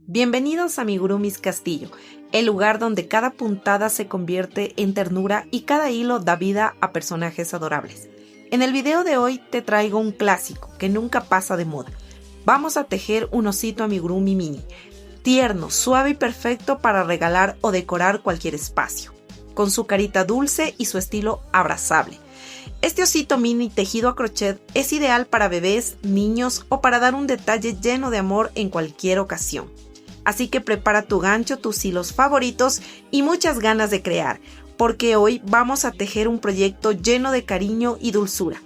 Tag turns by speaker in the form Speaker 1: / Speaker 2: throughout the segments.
Speaker 1: Bienvenidos a Amigurumis Castillo, el lugar donde cada puntada se convierte en ternura y cada hilo da vida a personajes adorables. En el video de hoy te traigo un clásico que nunca pasa de moda. Vamos a tejer un osito amigurumi mini, tierno, suave y perfecto para regalar o decorar cualquier espacio, con su carita dulce y su estilo abrazable. Este osito mini tejido a crochet es ideal para bebés, niños o para dar un detalle lleno de amor en cualquier ocasión. Así que prepara tu gancho, tus hilos favoritos y muchas ganas de crear, porque hoy vamos a tejer un proyecto lleno de cariño y dulzura.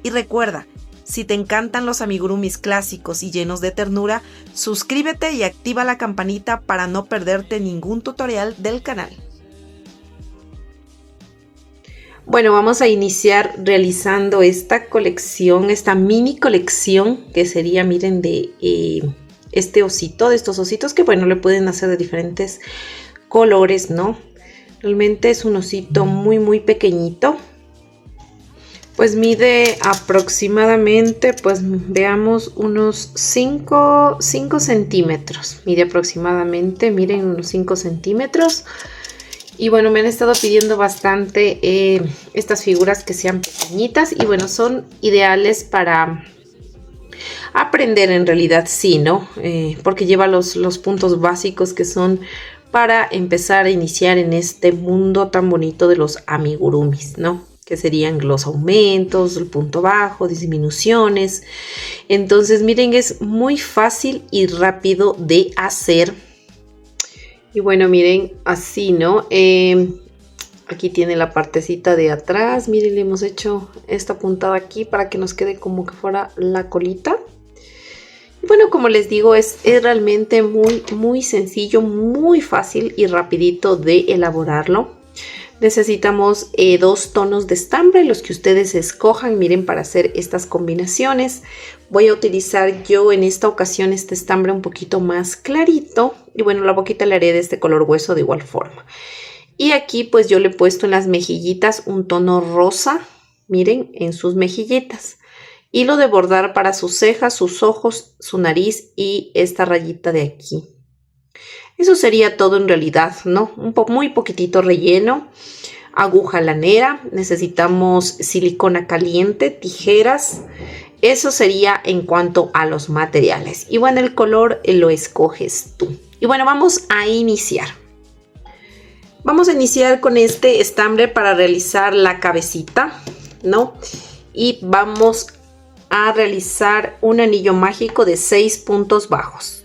Speaker 1: Y recuerda, si te encantan los amigurumis clásicos y llenos de ternura, suscríbete y activa la campanita para no perderte ningún tutorial del canal. Bueno, vamos a iniciar realizando esta colección, esta mini colección que sería, miren, de este osito, de estos ositos que, bueno, le pueden hacer de diferentes colores, ¿no? Realmente es un osito muy pequeñito. Pues mide aproximadamente, pues veamos, unos 5 centímetros. Mide aproximadamente, miren, unos 5 centímetros. Y bueno, me han estado pidiendo bastante estas figuras que sean pequeñitas. Y bueno, son ideales para aprender en realidad, sí, ¿no? Porque lleva los puntos básicos que son para empezar a iniciar en este mundo tan bonito de los amigurumis, ¿no? Que serían los aumentos, el punto bajo, disminuciones. Entonces, miren, es muy fácil y rápido de hacer. Y bueno, miren, así, ¿no? Aquí tiene la partecita de atrás. Miren, le hemos hecho esta puntada aquí para que nos quede como que fuera la colita. Y bueno, como les digo, es realmente muy sencillo, muy fácil y rapidito de elaborarlo. Necesitamos 2 tonos de estambre, los que ustedes escojan, miren, para hacer estas combinaciones. Voy a utilizar yo en esta ocasión este estambre un poquito más clarito. Y bueno, la boquita le haré de este color hueso de igual forma. Y aquí pues yo le he puesto en las mejillitas un tono rosa, miren, en sus mejillitas. Hilo de bordar para sus cejas, sus ojos, su nariz y esta rayita de aquí. Eso sería todo en realidad, ¿no? Muy poquitito relleno. Aguja lanera, necesitamos silicona caliente, tijeras. Eso sería en cuanto a los materiales. Y bueno, el color lo escoges tú. Y bueno, vamos a iniciar. Vamos a iniciar con este estambre para realizar la cabecita, ¿no? Y vamos a realizar un anillo mágico de 6 puntos bajos.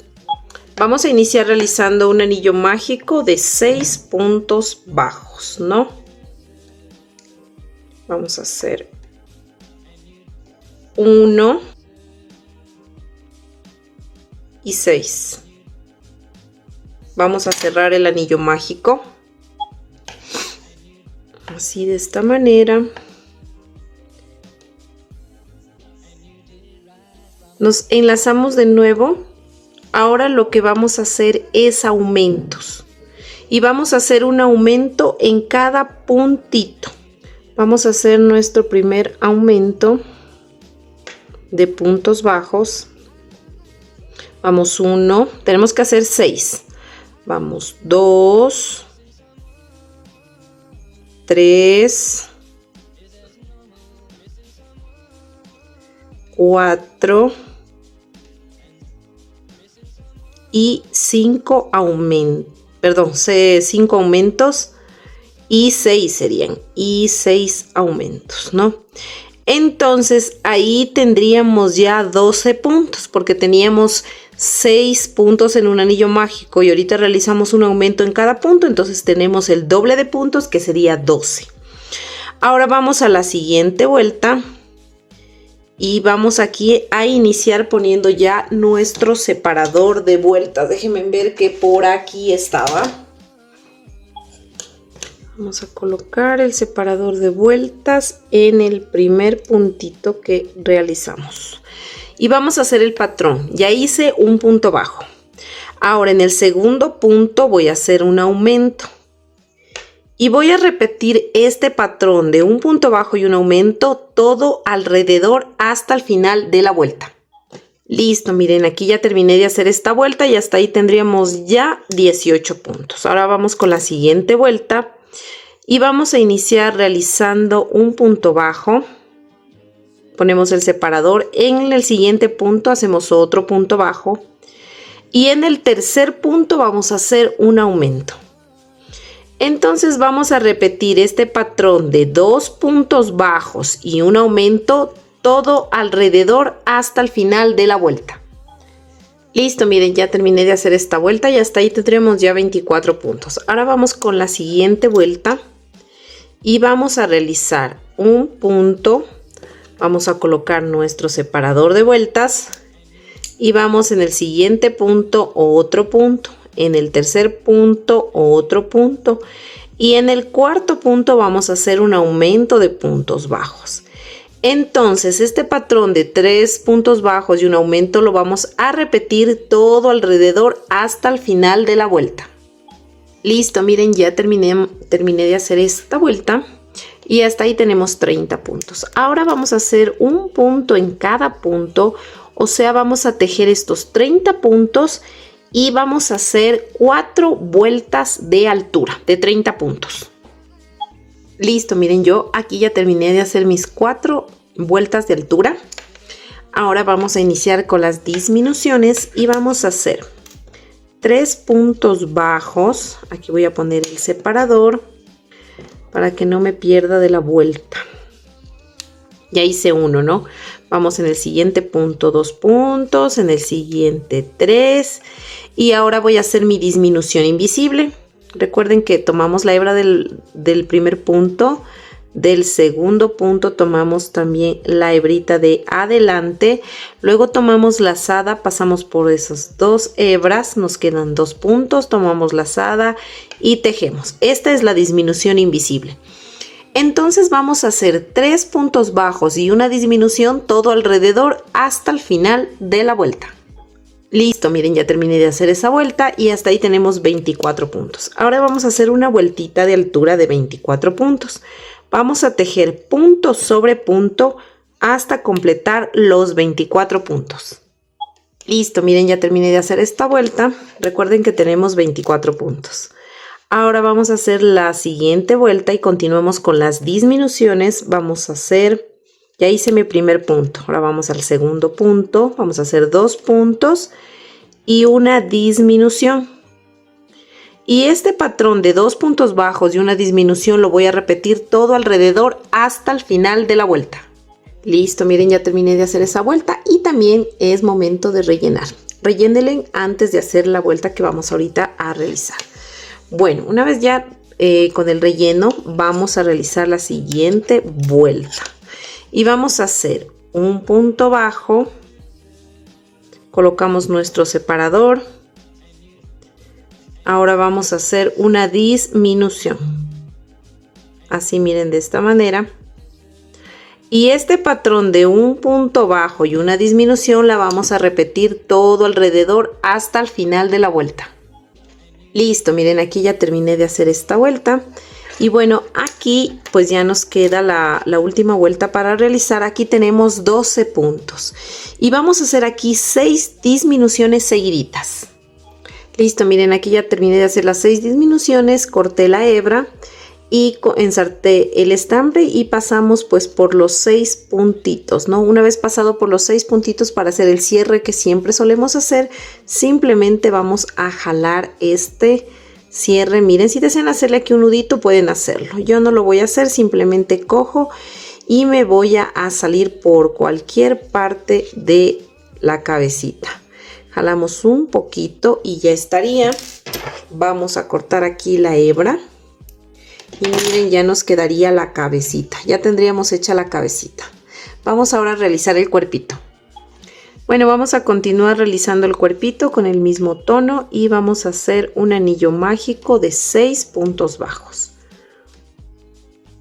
Speaker 1: Vamos a iniciar realizando un anillo mágico de 6 puntos bajos, ¿no? Vamos a hacer 1 y 6. Vamos a cerrar el anillo mágico. Así, de esta manera. Nos enlazamos de nuevo. Ahora lo que vamos a hacer es aumentos. Y vamos a hacer un aumento en cada puntito. Vamos a hacer nuestro primer aumento de puntos bajos. Vamos 1. Tenemos que hacer 6. Vamos 2. 3. 4. Y 5 aumentos, perdón, 5 aumentos y 6 serían, y 6 aumentos, ¿no? Entonces ahí tendríamos ya 12 puntos, porque teníamos 6 puntos en un anillo mágico y ahorita realizamos un aumento en cada punto, entonces tenemos el doble de puntos, que sería 12. Ahora vamos a la siguiente vuelta. Y vamos aquí a iniciar poniendo ya nuestro separador de vueltas. Déjenme ver que por aquí estaba. Vamos a colocar el separador de vueltas en el primer puntito que realizamos. Y vamos a hacer el patrón. Ya hice un punto bajo. Ahora en el segundo punto voy a hacer un aumento. Y voy a repetir este patrón de un punto bajo y un aumento todo alrededor hasta el final de la vuelta. Listo, miren, aquí ya terminé de hacer esta vuelta y hasta ahí tendríamos ya 18 puntos. Ahora vamos con la siguiente vuelta y vamos a iniciar realizando un punto bajo. Ponemos el separador, en el siguiente punto hacemos otro punto bajo y en el tercer punto vamos a hacer un aumento. Entonces vamos a repetir este patrón de 2 puntos bajos y un aumento todo alrededor hasta el final de la vuelta. Listo, miren, ya terminé de hacer esta vuelta y hasta ahí tendremos ya 24 puntos. Ahora vamos con la siguiente vuelta y vamos a realizar un punto. Vamos a colocar nuestro separador de vueltas y vamos en el siguiente punto otro punto, en el tercer punto otro punto y en el cuarto punto vamos a hacer un aumento de puntos bajos. Entonces este patrón de 3 puntos bajos y un aumento lo vamos a repetir todo alrededor hasta el final de la vuelta. Listo, miren, ya terminé de hacer esta vuelta y hasta ahí tenemos 30 puntos. Ahora vamos a hacer un punto en cada punto, o sea, vamos a tejer estos 30 puntos y vamos a hacer 4 vueltas de altura de 30 puntos. Listo, miren, yo aquí ya terminé de hacer mis 4 vueltas de altura. Ahora vamos a iniciar con las disminuciones y vamos a hacer 3 puntos bajos. Aquí voy a poner el separador para que no me pierda de la vuelta. Ya hice uno, ¿no? Vamos en el siguiente punto 2 puntos, en el siguiente 3 y ahora voy a hacer mi disminución invisible. Recuerden que tomamos la hebra del primer punto, del segundo punto tomamos también la hebrita de adelante, luego tomamos lazada, pasamos por esas 2 hebras, nos quedan 2 puntos, tomamos lazada y tejemos. Esta es la disminución invisible. Entonces vamos a hacer 3 puntos bajos y una disminución todo alrededor hasta el final de la vuelta. Listo, miren, ya terminé de hacer esa vuelta y hasta ahí tenemos 24 puntos. Ahora vamos a hacer una vueltita de altura de 24 puntos. Vamos a tejer punto sobre punto hasta completar los 24 puntos. Listo, miren, ya terminé de hacer esta vuelta. Recuerden que tenemos 24 puntos. Ahora vamos a hacer la siguiente vuelta y continuamos con las disminuciones. Vamos a hacer... Ya hice mi primer punto, ahora vamos al segundo punto, vamos a hacer 2 puntos y una disminución. Y este patrón de 2 puntos bajos y una disminución lo voy a repetir todo alrededor hasta el final de la vuelta. Listo, miren, ya terminé de hacer esa vuelta y también es momento de rellenar. Rellénenle antes de hacer la vuelta que vamos ahorita a realizar. Bueno, una vez ya con el relleno vamos a realizar la siguiente vuelta. Y vamos a hacer un punto bajo, colocamos nuestro separador, ahora vamos a hacer una disminución, así miren, de esta manera, y este patrón de un punto bajo y una disminución la vamos a repetir todo alrededor hasta el final de la vuelta. Listo, miren, aquí ya terminé de hacer esta vuelta. Y bueno, aquí pues ya nos queda la última vuelta para realizar. Aquí tenemos 12 puntos y vamos a hacer aquí 6 disminuciones seguiditas. Listo, miren, aquí ya terminé de hacer las 6 disminuciones, corté la hebra y ensarté el estambre y pasamos pues por los 6 puntitos, ¿no? Una vez pasado por los 6 puntitos para hacer el cierre que siempre solemos hacer, simplemente vamos a jalar este cierre. Miren, si desean hacerle aquí un nudito pueden hacerlo, yo no lo voy a hacer, simplemente cojo y me voy a salir por cualquier parte de la cabecita. Jalamos un poquito y ya estaría. Vamos a cortar aquí la hebra y miren, ya nos quedaría la cabecita, ya tendríamos hecha la cabecita. Vamos ahora a realizar el cuerpito. Bueno, vamos a continuar realizando el cuerpito con el mismo tono y vamos a hacer un anillo mágico de 6 puntos bajos.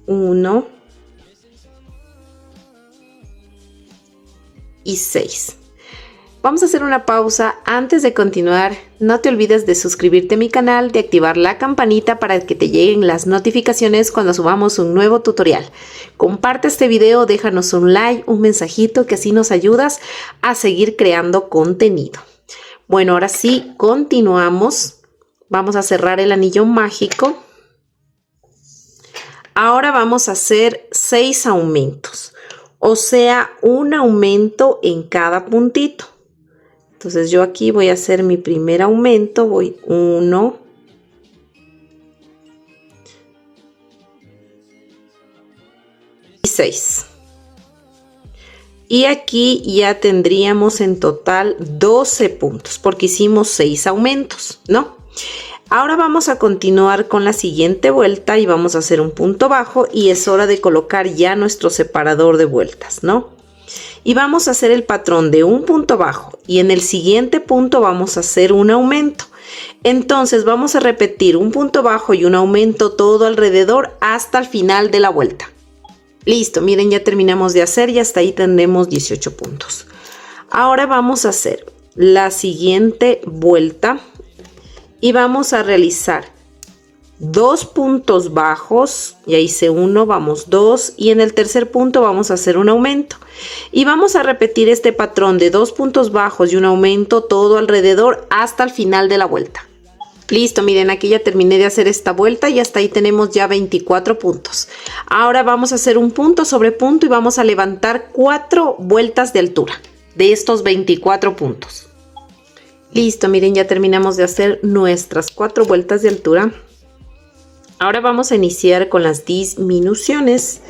Speaker 1: 1 y 6. Vamos a hacer una pausa. Antes de continuar, no te olvides de suscribirte a mi canal, de activar la campanita para que te lleguen las notificaciones cuando subamos un nuevo tutorial. Comparte este video, déjanos un like, un mensajito, que así nos ayudas a seguir creando contenido. Bueno, ahora sí, continuamos. Vamos a cerrar el anillo mágico. Ahora vamos a hacer 6 aumentos, o sea, un aumento en cada puntito. Entonces yo aquí voy a hacer mi primer aumento, voy 1, 6. Y aquí ya tendríamos en total 12 puntos, porque hicimos 6 aumentos, ¿no? Ahora vamos a continuar con la siguiente vuelta y vamos a hacer un punto bajo y es hora de colocar ya nuestro separador de vueltas, ¿no? Y vamos a hacer el patrón de un punto bajo y en el siguiente punto vamos a hacer un aumento. Entonces vamos a repetir un punto bajo y un aumento todo alrededor hasta el final de la vuelta. Listo, miren, ya terminamos de hacer y hasta ahí tendremos 18 puntos. Ahora vamos a hacer la siguiente vuelta y vamos a realizar 2 puntos bajos. Ya hice uno, vamos 2 y en el tercer punto vamos a hacer un aumento y vamos a repetir este patrón de 2 puntos bajos y un aumento todo alrededor hasta el final de la vuelta. Listo, miren, aquí ya terminé de hacer esta vuelta y hasta ahí tenemos ya 24 puntos. Ahora vamos a hacer un punto sobre punto y vamos a levantar 4 vueltas de altura de estos 24 puntos. Listo, miren, ya terminamos de hacer nuestras 4 vueltas de altura. Ahora vamos a iniciar con las disminuciones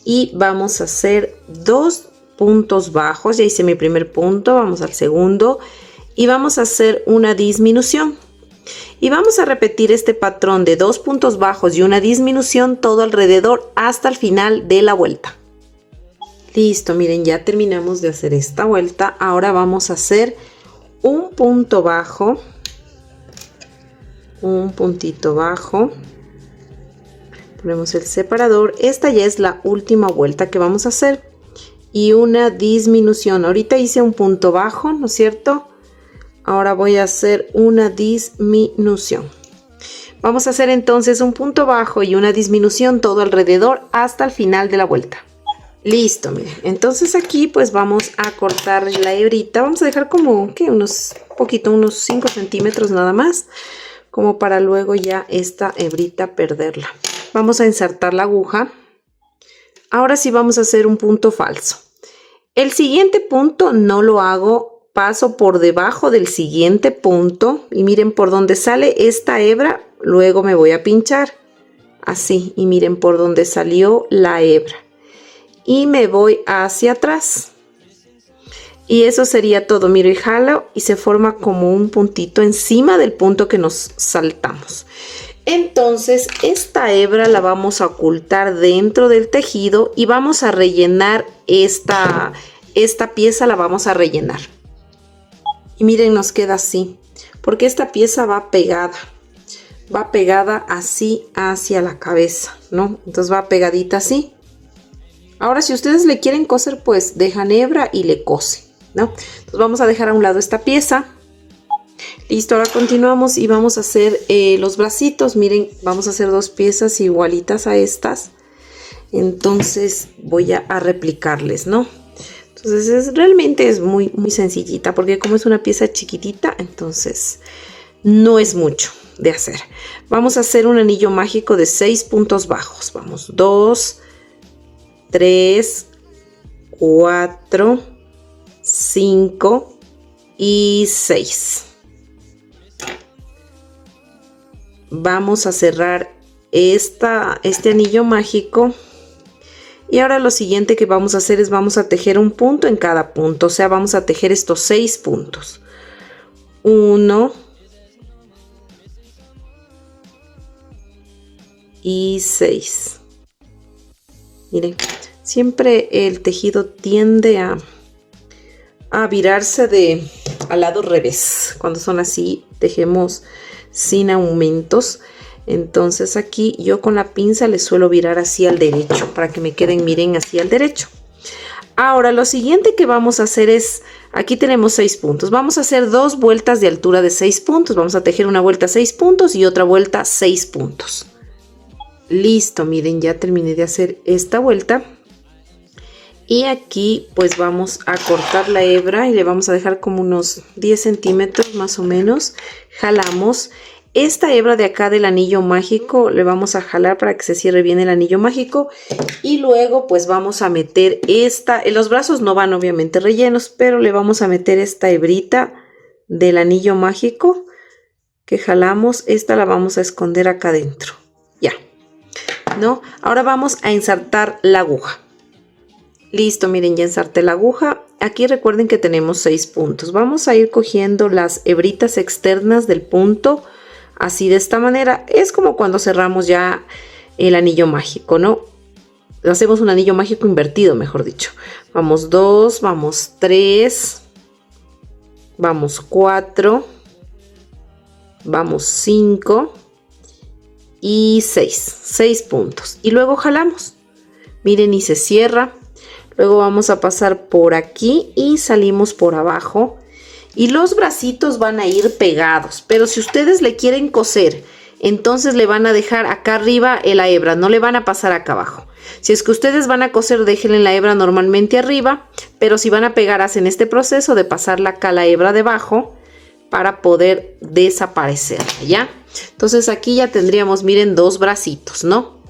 Speaker 1: y vamos a hacer 2 puntos bajos. Ya hice mi primer punto, vamos al segundo y vamos a hacer una disminución. Y vamos a repetir este patrón de 2 puntos bajos y una disminución todo alrededor hasta el final de la vuelta. Listo, miren, ya terminamos de hacer esta vuelta. Ahora vamos a hacer un punto bajo, un puntito bajo, ponemos el separador. Esta ya es la última vuelta que vamos a hacer y una disminución. Ahorita hice un punto bajo, ¿no es cierto? Ahora voy a hacer una disminución. Vamos a hacer entonces un punto bajo y una disminución todo alrededor hasta el final de la vuelta. Listo, miren. Entonces aquí pues vamos a cortar la hebrita. Vamos a dejar como que unos 5 centímetros nada más, como para luego ya esta hebrita perderla. Vamos a insertar la aguja. Ahora sí vamos a hacer un punto falso. El siguiente punto no lo hago, paso por debajo del siguiente punto y miren por donde sale esta hebra, luego me voy a pinchar así y miren por donde salió la hebra. Y me voy hacia atrás y eso sería todo. Miro y jalo y se forma como un puntito encima del punto que nos saltamos. Entonces esta hebra la vamos a ocultar dentro del tejido y vamos a rellenar esta pieza, la vamos a rellenar. Y miren, nos queda así porque esta pieza va pegada así hacia la cabeza, ¿no? Entonces va pegadita así. Ahora si ustedes le quieren coser pues dejan hebra y le cosen, ¿no? Entonces vamos a dejar a un lado esta pieza. Listo, ahora continuamos y vamos a hacer los bracitos. Miren, vamos a hacer 2 piezas igualitas a estas. Entonces voy a replicarles, ¿no? Entonces realmente es muy sencillita porque como es una pieza chiquitita, entonces no es mucho de hacer. Vamos a hacer un anillo mágico de 6 puntos bajos. Vamos, 2, 3, 4, 5 y 6. Vamos a cerrar este anillo mágico y ahora lo siguiente que vamos a hacer es vamos a tejer un punto en cada punto, o sea, vamos a tejer estos 6 puntos. 1 y 6. Miren, siempre el tejido tiende a virarse al lado revés. Cuando son así, tejemos sin aumentos. Entonces aquí yo con la pinza le suelo virar así al derecho para que me queden, miren, así al derecho. Ahora lo siguiente que vamos a hacer es, aquí tenemos 6 puntos, vamos a hacer 2 vueltas de altura de 6 puntos, vamos a tejer una vuelta 6 puntos y otra vuelta 6 puntos. Listo, miren, ya terminé de hacer esta vuelta. Y aquí pues vamos a cortar la hebra y le vamos a dejar como unos 10 centímetros más o menos. Jalamos. Esta hebra de acá del anillo mágico le vamos a jalar para que se cierre bien el anillo mágico. Y luego pues vamos a meter esta, en los brazos no van obviamente rellenos, pero le vamos a meter esta hebrita del anillo mágico que jalamos. Esta la vamos a esconder acá adentro. Ya, ¿no? Ahora vamos a ensartar la aguja. Listo, miren, ya ensarté la aguja. Aquí recuerden que tenemos 6 puntos. Vamos a ir cogiendo las hebritas externas del punto. Así de esta manera, es como cuando cerramos ya el anillo mágico, ¿no? Hacemos un anillo mágico invertido, mejor dicho. Vamos 2, vamos 3, vamos 4, vamos 5 y 6. 6 puntos. Y luego jalamos. Miren, y se cierra. Luego vamos a pasar por aquí y salimos por abajo. Y los bracitos van a ir pegados, pero si ustedes le quieren coser, entonces le van a dejar acá arriba la hebra, no le van a pasar acá abajo. Si es que ustedes van a coser, déjenle la hebra normalmente arriba, pero si van a pegar, hacen este proceso de pasarla acá la hebra debajo para poder desaparecer, ¿ya? Entonces aquí ya tendríamos, miren, 2 bracitos, ¿no?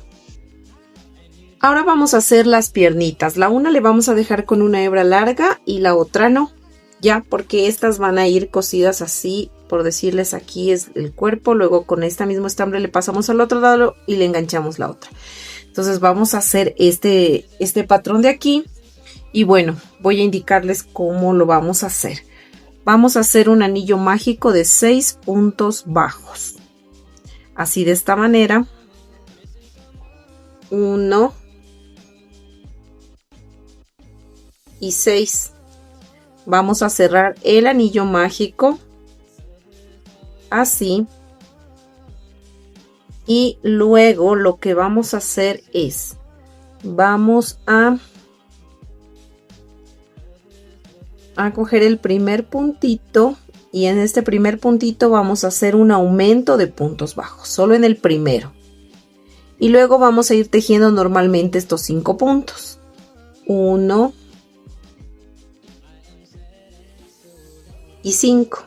Speaker 1: Ahora vamos a hacer las piernitas. La una le vamos a dejar con una hebra larga y la otra no. Ya, porque estas van a ir cosidas así, por decirles, aquí es el cuerpo, luego con esta mismo estambre le pasamos al otro lado y le enganchamos la otra. Entonces vamos a hacer este patrón de aquí y bueno, voy a indicarles cómo lo vamos a hacer. Vamos a hacer un anillo mágico de 6 puntos bajos. Así de esta manera. 1 y 6. Vamos a cerrar el anillo mágico así y luego lo que vamos a hacer es vamos a coger el primer puntito y en este primer puntito vamos a hacer un aumento de puntos bajos, solo en el primero, y luego vamos a ir tejiendo normalmente estos 5 puntos. 1 y 5.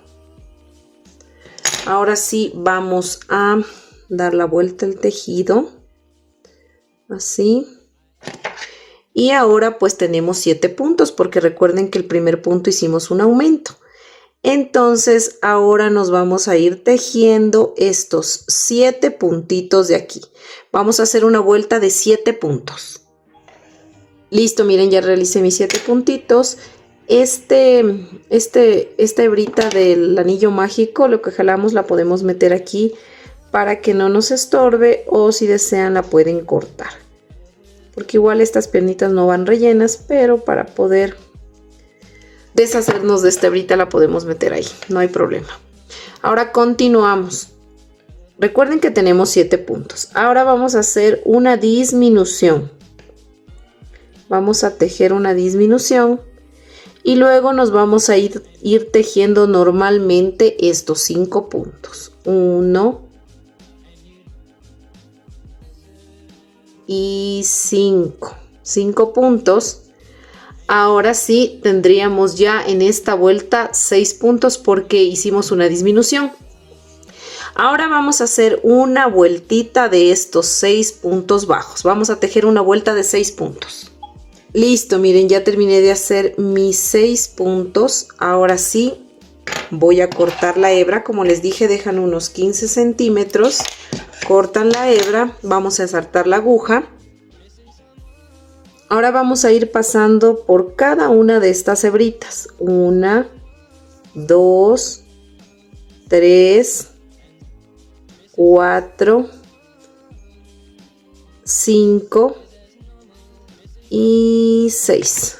Speaker 1: Ahora sí vamos a dar la vuelta al tejido así y ahora pues tenemos 7 puntos porque recuerden que el primer punto hicimos un aumento. Entonces ahora nos vamos a ir tejiendo estos 7 puntitos de aquí. Vamos a hacer una vuelta de 7 puntos. Listo, miren, ya realicé mis 7 puntitos. Esta hebrita del anillo mágico, lo que jalamos la podemos meter aquí para que no nos estorbe, o si desean la pueden cortar, porque igual estas piernitas no van rellenas, pero para poder deshacernos de esta hebrita la podemos meter ahí, no hay problema. Ahora continuamos. Recuerden que tenemos 7 puntos. Ahora vamos a hacer una disminución. Vamos a tejer una disminución. Y luego nos vamos a ir tejiendo normalmente estos 5 puntos. 1 y 5. 5 puntos. Ahora sí tendríamos ya en esta vuelta 6 puntos porque hicimos una disminución. Ahora vamos a hacer una vueltita de estos 6 puntos bajos. Vamos a tejer una vuelta de 6 puntos. Listo, miren, ya terminé de hacer mis 6 puntos. Ahora sí voy a cortar la hebra. Como les dije, dejan unos 15 centímetros. Cortan la hebra. Vamos a ensartar la aguja. Ahora vamos a ir pasando por cada una de estas hebritas. 1, 2, 3, 4, 5 y 6.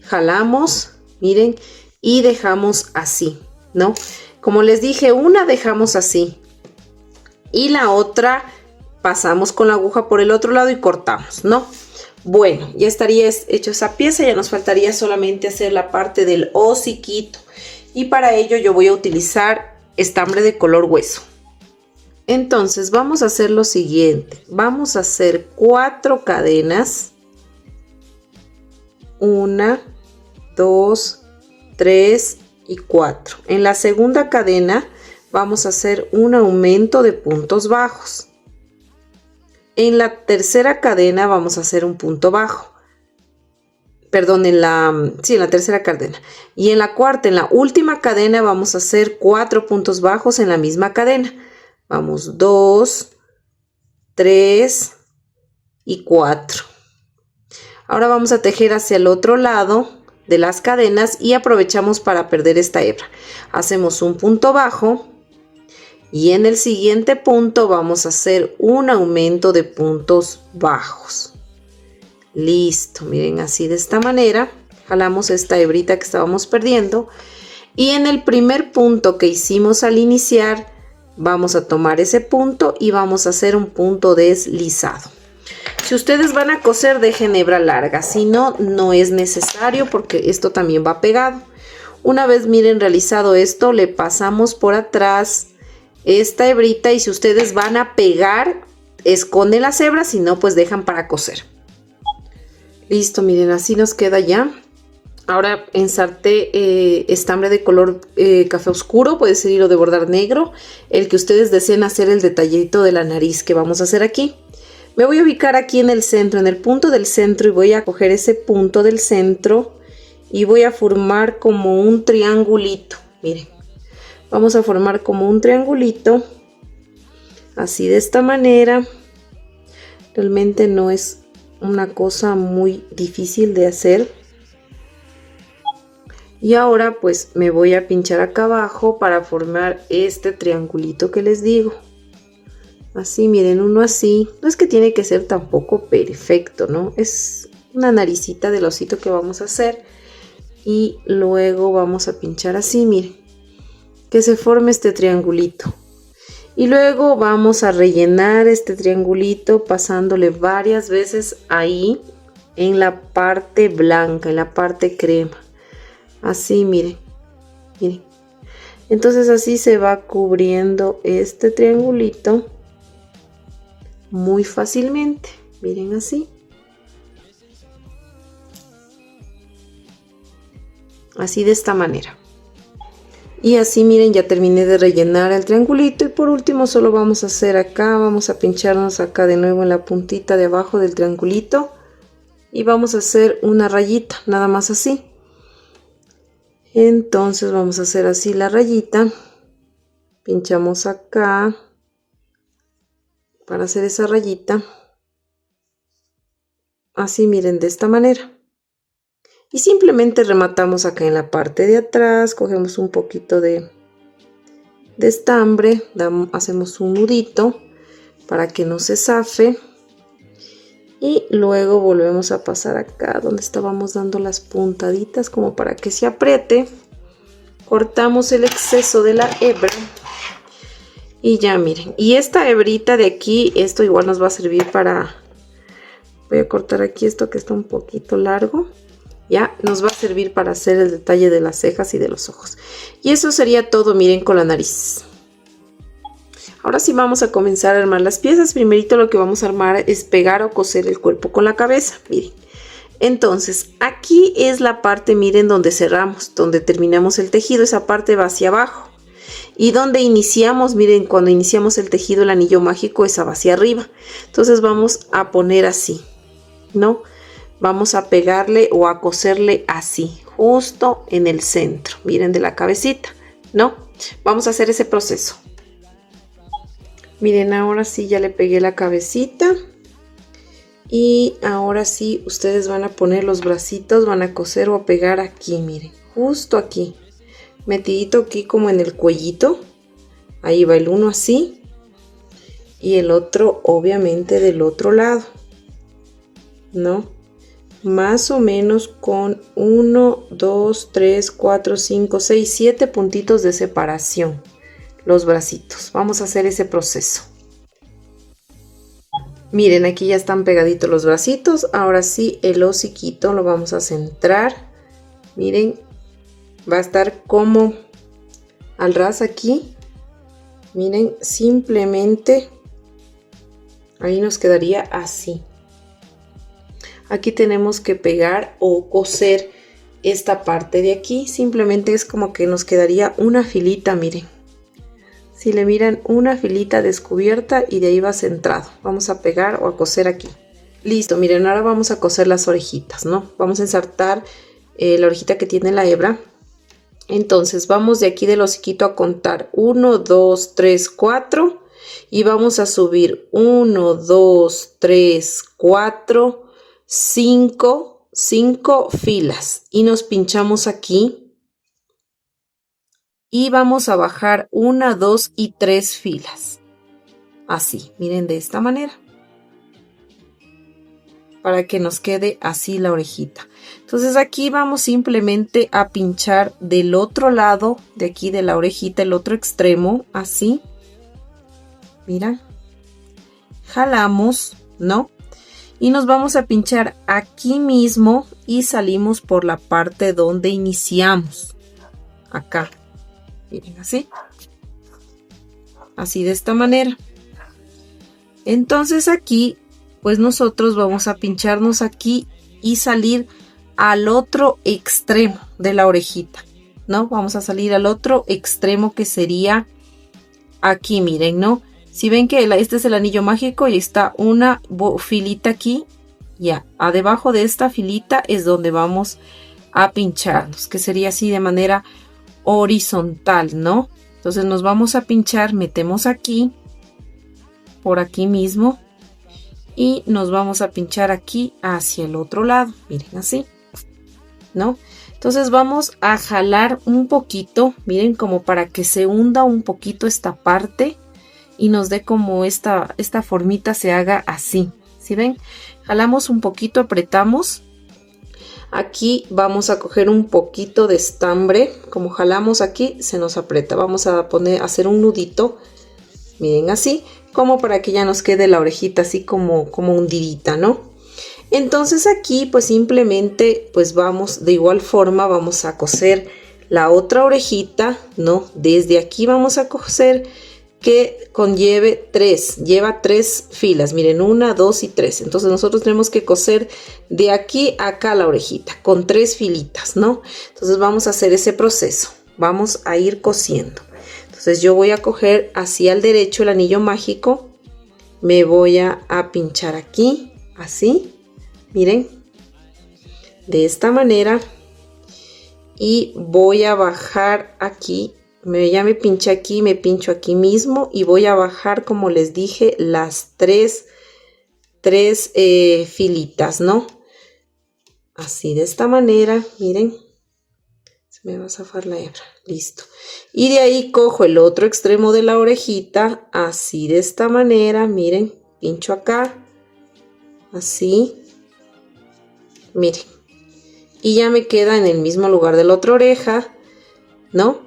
Speaker 1: Jalamos, miren, y dejamos así, ¿no? Como les dije, una dejamos así y la otra pasamos con la aguja por el otro lado y cortamos, ¿no? Bueno, ya estaría hecho esa pieza, ya nos faltaría solamente hacer la parte del hociquito. Y para ello yo voy a utilizar estambre de color hueso. Entonces vamos a hacer lo siguiente. Vamos a hacer 4 cadenas. 1, 2, 3 y 4. En la segunda cadena vamos a hacer un aumento de puntos bajos. En la tercera cadena vamos a hacer un punto bajo. Perdón, en la tercera cadena. Y en la cuarta, en la última cadena, vamos a hacer 4 puntos bajos en la misma cadena. Vamos, 2, 3 y 4. Ahora vamos a tejer hacia el otro lado de las cadenas y aprovechamos para perder esta hebra. Hacemos un punto bajo. Y en el siguiente punto vamos a hacer un aumento de puntos bajos. Listo, miren, así de esta manera. Jalamos esta hebrita que estábamos perdiendo. Y en el primer punto que hicimos al iniciar, vamos a tomar ese punto y vamos a hacer un punto deslizado. Si ustedes van a coser, dejen hebra larga. Si no, no es necesario porque esto también va pegado. Una vez, miren, realizado esto, le pasamos por atrás esta hebrita y si ustedes van a pegar, esconden las hebras, si no, pues dejan para coser. Listo, miren, así nos queda ya. Ahora ensarté estambre de color café oscuro, puede ser hilo de bordar negro, el que ustedes deseen hacer el detallito de la nariz que vamos a hacer aquí. Me voy a ubicar aquí en el centro, en el punto del centro, y voy a coger ese punto del centro y voy a formar como un triangulito, miren. Vamos a formar como un triangulito, así de esta manera. Realmente no es una cosa muy difícil de hacer. Y ahora pues me voy a pinchar acá abajo para formar este triangulito que les digo. Así, miren, uno así. No es que tiene que ser tampoco perfecto, ¿no? Es una naricita del osito que vamos a hacer. Y luego vamos a pinchar así, miren. Que se forme este triangulito. Y luego vamos a rellenar este triangulito pasándole varias veces ahí en la parte blanca, en la parte crema. Así, miren, miren. Entonces así se va cubriendo este triangulito muy fácilmente. Miren así. Así de esta manera. Y así, miren, ya terminé de rellenar el triangulito y por último solo vamos a hacer acá, vamos a pincharnos acá de nuevo en la puntita de abajo del triangulito y vamos a hacer una rayita, nada más así. Entonces vamos a hacer así la rayita, pinchamos acá para hacer esa rayita, así, miren, de esta manera. Y simplemente rematamos acá en la parte de atrás, cogemos un poquito de estambre, hacemos un nudito para que no se zafe. Y luego volvemos a pasar acá donde estábamos dando las puntaditas como para que se apriete. Cortamos el exceso de la hebra. Y ya miren, y esta hebrita de aquí, esto igual nos va a servir para... Voy a cortar aquí esto que está un poquito largo. Ya nos va a servir para hacer el detalle de las cejas y de los ojos. Y eso sería todo, miren, con la nariz. Ahora sí vamos a comenzar a armar las piezas. Primerito lo que vamos a armar es pegar o coser el cuerpo con la cabeza, miren. Entonces aquí es la parte, miren, donde cerramos, donde terminamos el tejido. Esa parte va hacia abajo. Y donde iniciamos, miren, cuando iniciamos el tejido, el anillo mágico, esa va hacia arriba. Entonces vamos a poner así, ¿no? Vamos a pegarle o a coserle así, justo en el centro, miren, de la cabecita, ¿no? Vamos a hacer ese proceso. Miren, ahora sí ya le pegué la cabecita. Y ahora sí, ustedes van a poner los bracitos, van a coser o a pegar aquí, miren, justo aquí. Metidito aquí como en el cuellito. Ahí va el uno así. Y el otro obviamente del otro lado, ¿no? Más o menos con 1, 2, 3, 4, 5, 6, 7 puntitos de separación. Los bracitos. Vamos a hacer ese proceso. Miren, aquí ya están pegaditos los bracitos. Ahora sí, el hociquito lo vamos a centrar. Miren, va a estar como al ras aquí. Miren, simplemente ahí nos quedaría así. Aquí tenemos que pegar o coser esta parte de aquí. Simplemente es como que nos quedaría una filita, miren. Si le miran, una filita descubierta y de ahí va centrado. Vamos a pegar o a coser aquí. Listo, miren, ahora vamos a coser las orejitas, ¿no? Vamos a ensartar la orejita que tiene la hebra. Entonces vamos de aquí del hociquito a contar 1, 2, 3, 4 y vamos a subir 1, 2, 3, 4, 5 filas y nos pinchamos aquí y vamos a bajar 1, 2 y 3 filas. Así, miren, de esta manera. Para que nos quede así la orejita. Entonces aquí vamos simplemente a pinchar del otro lado de aquí de la orejita, el otro extremo, así. Mira. Jalamos, ¿no? Y nos vamos a pinchar aquí mismo y salimos por la parte donde iniciamos. Acá. Miren, así. Así de esta manera. Entonces aquí, pues nosotros vamos a pincharnos aquí y salir al otro extremo de la orejita, ¿no? Vamos a salir al otro extremo que sería aquí, miren, ¿no? Si ven que este es el anillo mágico y está una filita aquí, ya, debajo de esta filita es donde vamos a pincharnos, que sería así de manera horizontal, ¿no? Entonces nos vamos a pinchar, metemos aquí, por aquí mismo, y nos vamos a pinchar aquí hacia el otro lado, miren así, ¿no? Entonces vamos a jalar un poquito, miren, como para que se hunda un poquito esta parte y nos dé como esta formita se haga así, ¿sí ven? Jalamos un poquito, apretamos. Aquí vamos a coger un poquito de estambre, como jalamos aquí se nos aprieta. Vamos a hacer un nudito, miren así, como para que ya nos quede la orejita así como hundidita, ¿no? Entonces aquí pues simplemente pues vamos de igual forma, vamos a coser la otra orejita, ¿no? Desde aquí vamos a coser que lleva 3 filas, miren, 1, 2 y 3. Entonces nosotros tenemos que coser de aquí a acá la orejita con 3 filitas, ¿no? Entonces vamos a hacer ese proceso, vamos a ir cosiendo. Entonces yo voy a coger hacia el derecho el anillo mágico, me voy a pinchar aquí, así, miren, de esta manera, y voy a bajar aquí. Ya me pinché aquí, me pincho aquí mismo y voy a bajar, como les dije, las tres filitas, ¿no? Así de esta manera, miren, se me va a zafar la hebra, listo. Y de ahí cojo el otro extremo de la orejita, así de esta manera, miren, pincho acá, así, miren. Y ya me queda en el mismo lugar de la otra oreja, ¿no?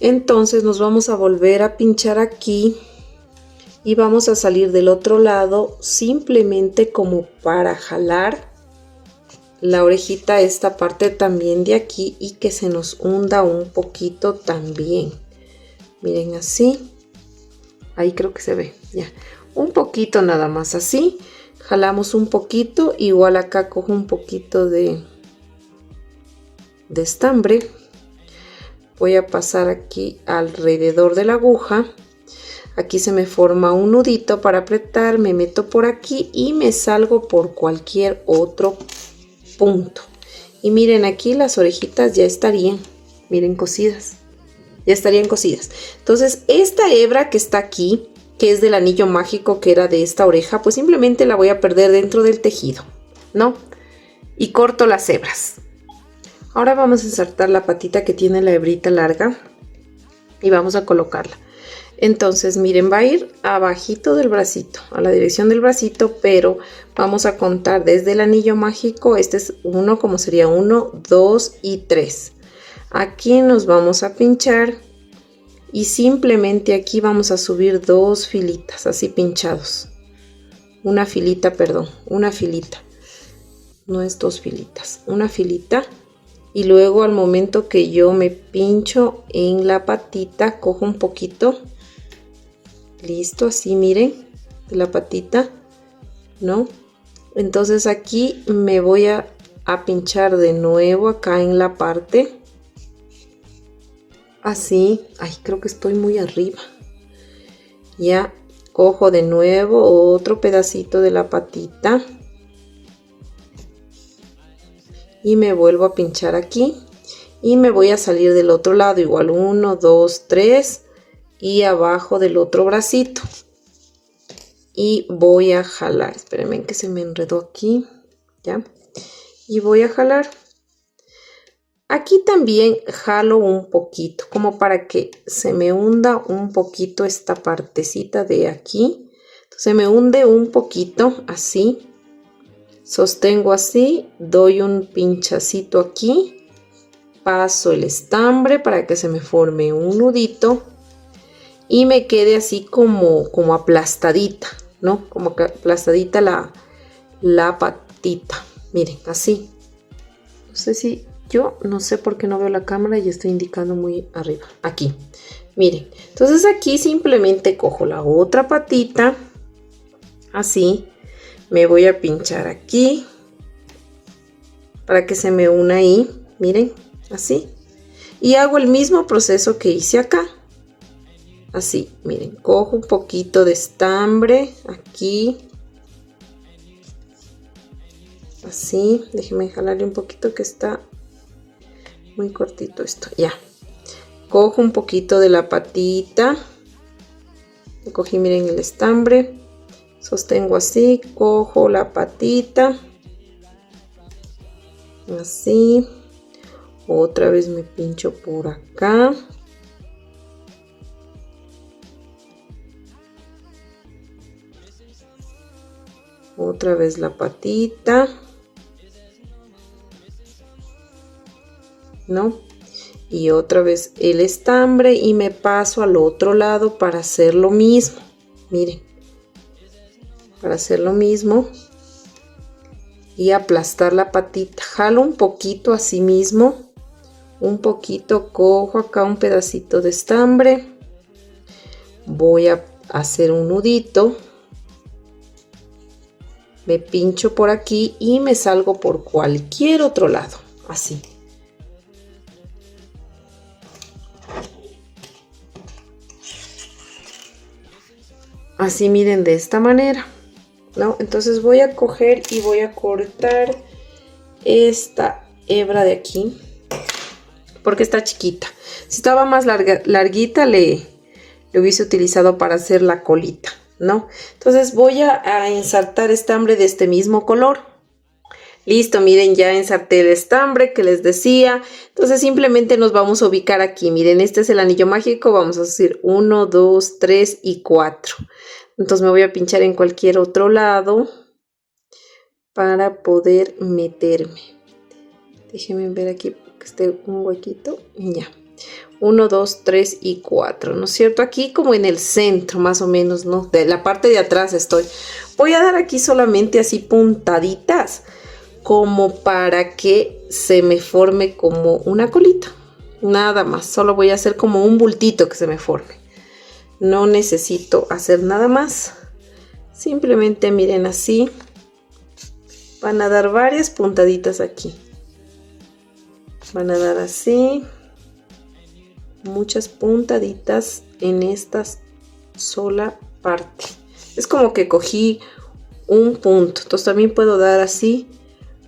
Speaker 1: Entonces nos vamos a volver a pinchar aquí y vamos a salir del otro lado simplemente como para jalar la orejita, esta parte también de aquí, y que se nos hunda un poquito también. Miren así, ahí creo que se ve, ya, un poquito nada más así, jalamos un poquito, igual acá cojo un poquito de estambre. Voy a pasar aquí alrededor de la aguja. Aquí se me forma un nudito para apretar. Me meto por aquí y me salgo por cualquier otro punto. Y miren, aquí las orejitas ya estarían, miren, cosidas. Ya estarían cosidas. Entonces, esta hebra que está aquí, que es del anillo mágico, que era de esta oreja, pues simplemente la voy a perder dentro del tejido, ¿no? Y corto las hebras. Ahora vamos a insertar la patita que tiene la hebrita larga y vamos a colocarla. Entonces, miren, va a ir abajito del bracito, a la dirección del bracito, pero vamos a contar desde el anillo mágico. Este es 1, como sería 1, 2 y 3. Aquí nos vamos a pinchar y simplemente aquí vamos a subir 2 filitas así pinchados. Una filita, perdón, una filita. No es 2 filitas, una filita. Y luego al momento que yo me pincho en la patita, cojo un poquito. Listo, así miren, de la patita, ¿no? Entonces aquí me voy a pinchar de nuevo acá en la parte. Así, ay, creo que estoy muy arriba. Ya, cojo de nuevo otro pedacito de la patita. Y me vuelvo a pinchar aquí. Y me voy a salir del otro lado, igual 1, 2, 3. Y abajo del otro bracito. Y voy a jalar, espérenme que se me enredó aquí, ya, y voy a jalar. Aquí también jalo un poquito, como para que se me hunda un poquito esta partecita de aquí. Se me hunde un poquito, así. Sostengo así, doy un pinchacito aquí, paso el estambre para que se me forme un nudito y me quede así como aplastadita, ¿no? Como que aplastadita la patita. Miren, así. No sé si yo no sé por qué no veo la cámara y estoy indicando muy arriba. Aquí. Miren. Entonces aquí simplemente cojo la otra patita. Así. Me voy a pinchar aquí. Para que se me una ahí. Miren. Así. Y hago el mismo proceso que hice acá. Así, miren, cojo un poquito de estambre aquí. Así, déjenme jalarle un poquito que está muy cortito esto. Ya. Cojo un poquito de la patita. Cogí, miren, el estambre. Sostengo así, cojo la patita. Así. Otra vez me pincho por acá. Otra vez la patita, ¿no? Y otra vez el estambre y me paso al otro lado para hacer lo mismo. Miren, para hacer lo mismo y aplastar la patita. Jalo un poquito así mismo, un poquito, cojo acá un pedacito de estambre. Voy a hacer un nudito. Me pincho por aquí y me salgo por cualquier otro lado, así. Así miren, de esta manera, ¿no? Entonces voy a coger y voy a cortar esta hebra de aquí, porque está chiquita. Si estaba más larguita, le hubiese utilizado para hacer la colita, ¿no? Entonces voy a ensartar estambre de este mismo color. Listo, miren, ya ensarté el estambre que les decía. Entonces simplemente nos vamos a ubicar aquí. Miren, este es el anillo mágico. Vamos a hacer 1, 2, 3 y 4. Entonces me voy a pinchar en cualquier otro lado para poder meterme. Déjenme ver aquí que esté un huequito. Ya. 1, 2, 3 y 4, ¿no es cierto? Aquí como en el centro más o menos, ¿no? De la parte de atrás estoy. Voy a dar aquí solamente así puntaditas, como para que se me forme como una colita. Nada más, solo voy a hacer como un bultito que se me forme. No necesito hacer nada más. Simplemente miren así. Van a dar varias puntaditas aquí. Van a dar así. Muchas puntaditas en esta sola parte. Es como que cogí un punto. Entonces también puedo dar así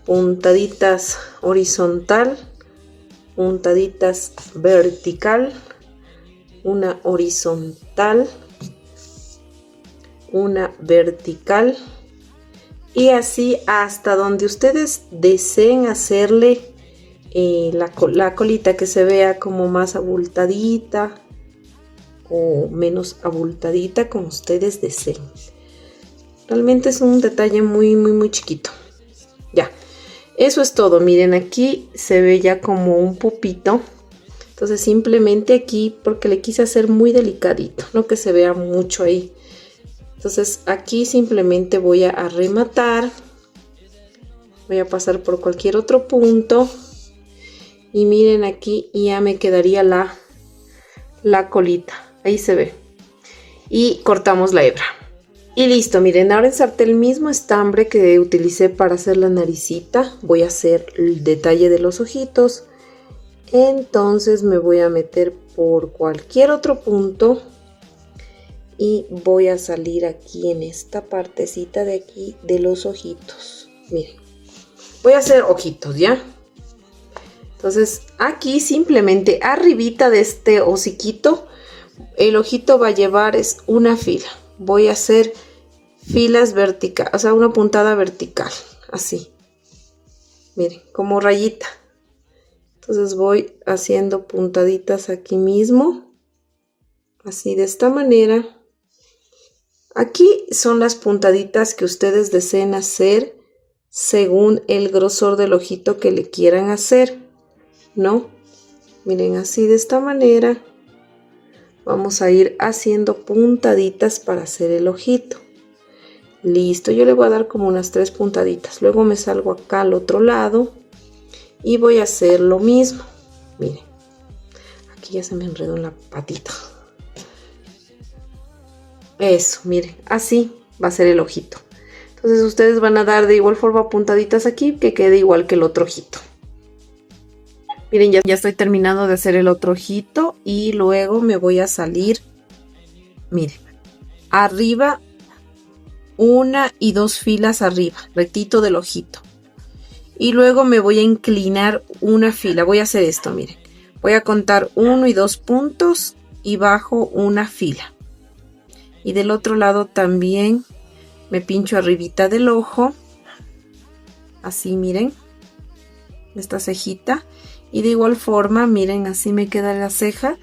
Speaker 1: puntaditas horizontal, puntaditas vertical, una horizontal, una vertical y así hasta donde ustedes deseen hacerle la colita, que se vea como más abultadita o menos abultadita, como ustedes deseen. Realmente es un detalle muy chiquito. Ya, eso es todo. Miren, aquí se ve ya como un pupito. Entonces simplemente aquí, porque le quise hacer muy delicadito, no que se vea mucho ahí. Entonces aquí simplemente voy a rematar. Voy a pasar por cualquier otro punto. Y miren aquí, ya me quedaría la colita. Ahí se ve. Y cortamos la hebra. Y listo, miren, ahora ensarté el mismo estambre que utilicé para hacer la naricita. Voy a hacer el detalle de los ojitos. Entonces me voy a meter por cualquier otro punto. Y voy a salir aquí en esta partecita de aquí de los ojitos. Miren, voy a hacer ojitos, ¿ya? Entonces aquí simplemente arribita de este hociquito, el ojito va a llevar es una fila. Voy a hacer filas verticales, o sea, una puntada vertical, así. Miren, como rayita. Entonces voy haciendo puntaditas aquí mismo, así de esta manera. Aquí son las puntaditas que ustedes deseen hacer según el grosor del ojito que le quieran hacer, ¿no? Miren, así de esta manera vamos a ir haciendo puntaditas para hacer el ojito. Listo, yo le voy a dar como unas 3 puntaditas. Luego me salgo acá al otro lado y voy a hacer lo mismo. Miren, aquí ya se me enredó en la patita. Eso, miren, así va a ser el ojito. Entonces ustedes van a dar de igual forma puntaditas aquí, que quede igual que el otro ojito. Miren, ya estoy terminando de hacer el otro ojito y luego me voy a salir, miren, arriba, 1 y 2 filas arriba, rectito del ojito. Y luego me voy a inclinar una fila, voy a hacer esto, miren. Voy a contar 1 y 2 puntos y bajo una fila. Y del otro lado también me pincho arribita del ojo, así miren, esta cejita. Y de igual forma, miren, así me queda la ceja.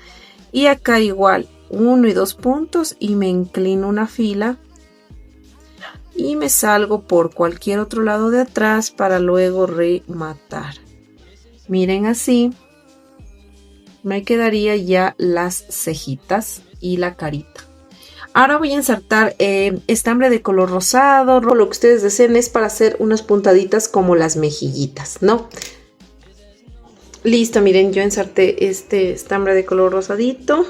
Speaker 1: Y acá igual, 1 y 2 puntos y me inclino una fila. Y me salgo por cualquier otro lado de atrás para luego rematar. Miren así. Me quedaría ya las cejitas y la carita. Ahora voy a insertar estambre de color rosado. Lo que ustedes deseen es para hacer unas puntaditas como las mejillitas, ¿no? Listo, miren, yo inserté este estambre de color rosadito.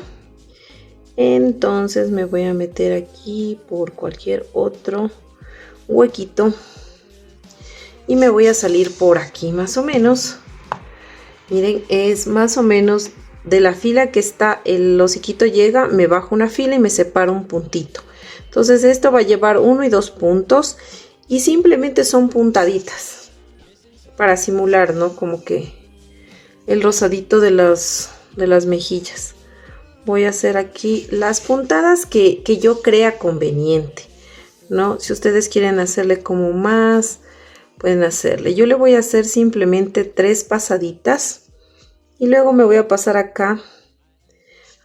Speaker 1: Entonces me voy a meter aquí por cualquier otro huequito. Y me voy a salir por aquí más o menos. Miren, es más o menos de la fila que está el hociquito llega, me bajo una fila y me separo un puntito. Entonces esto va a llevar 1 y 2 puntos. Y simplemente son puntaditas. Para simular, ¿no? Como que el rosadito de las mejillas. Voy a hacer aquí las puntadas que yo crea conveniente, ¿no? Si ustedes quieren hacerle como más, pueden hacerle. Yo le voy a hacer simplemente 3 pasaditas. Y luego me voy a pasar acá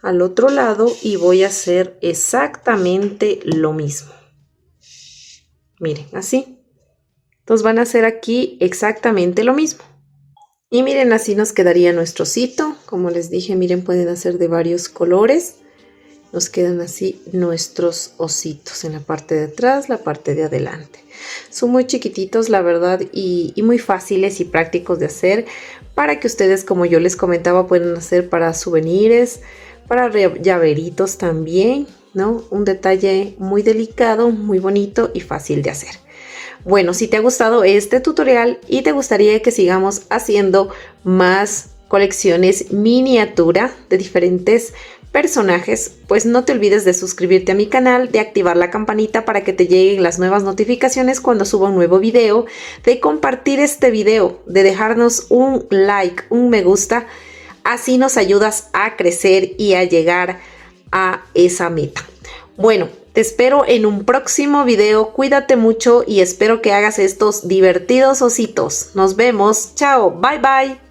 Speaker 1: al otro lado y voy a hacer exactamente lo mismo. Miren, así. Entonces van a hacer aquí exactamente lo mismo. Y miren, así nos quedaría nuestro osito. Como les dije, miren, pueden hacer de varios colores. Nos quedan así nuestros ositos en la parte de atrás, la parte de adelante. Son muy chiquititos, la verdad, y muy fáciles y prácticos de hacer para que ustedes, como yo les comentaba, pueden hacer para souvenirs, para llaveritos también, ¿no? Un detalle muy delicado, muy bonito y fácil de hacer. Bueno, si te ha gustado este tutorial y te gustaría que sigamos haciendo más colecciones miniatura de diferentes personajes, pues no te olvides de suscribirte a mi canal, de activar la campanita para que te lleguen las nuevas notificaciones cuando suba un nuevo video, de compartir este video, de dejarnos un like, un me gusta, así nos ayudas a crecer y a llegar a esa meta. Bueno, te espero en un próximo video, cuídate mucho y espero que hagas estos divertidos ositos. Nos vemos, chao, bye bye.